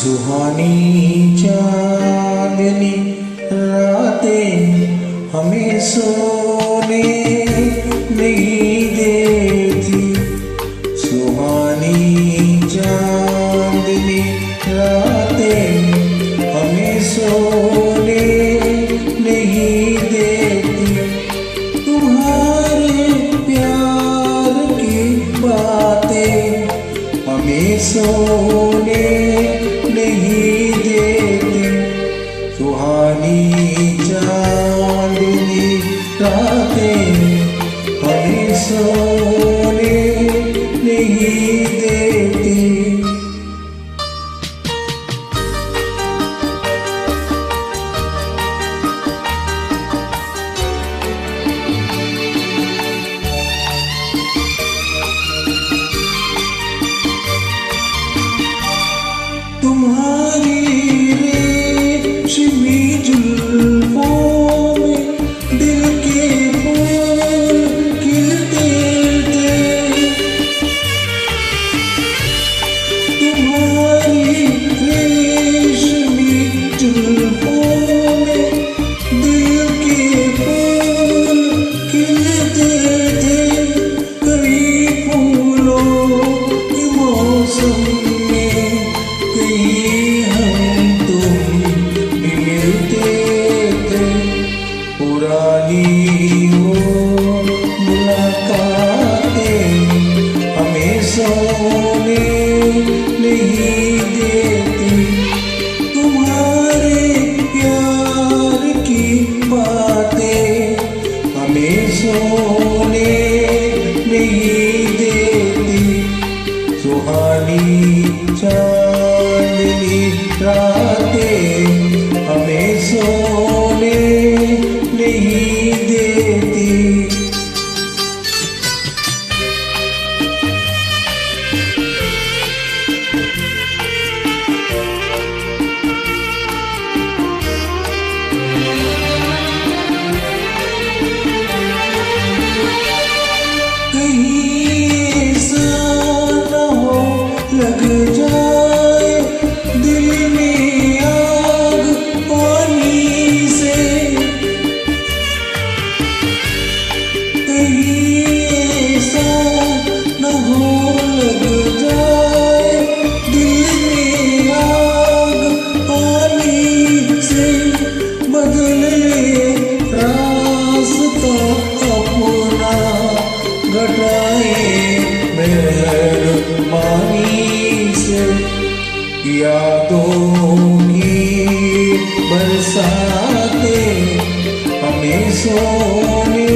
सुहानी चांदनी रातें हमें सोने नहीं देती। सुहानी चांदनी रातें हमें सोने नहीं देती। तुम्हारे प्यार की बातें हमें सोने नहीं देती। सुहानी चांदनी रातें हमें सोने नहीं देती। तुम्हारी रेशमी जुल्फों में दिल के फूल खिलते थे। तुम्हारी रेशमी जुल्फों में दिल के फूल खिलते थे। कई फूलों के मौसम पुरानी वो मुलाकातें हमें सोने नहीं देती। तुम्हारे प्यार की बातें हमें सोने नहीं देती। सुहानी चांदनी रातें हमें सोने नहीं देती। कहीं ऐसा न हो लग जाए दिल में आग पानी से। कहीं ऐसा न हो लग जाए दिल में आग पानी से। बदले रास्ता अपना घटाए मेहरबानी से। यादों की बरसातें हमें सोने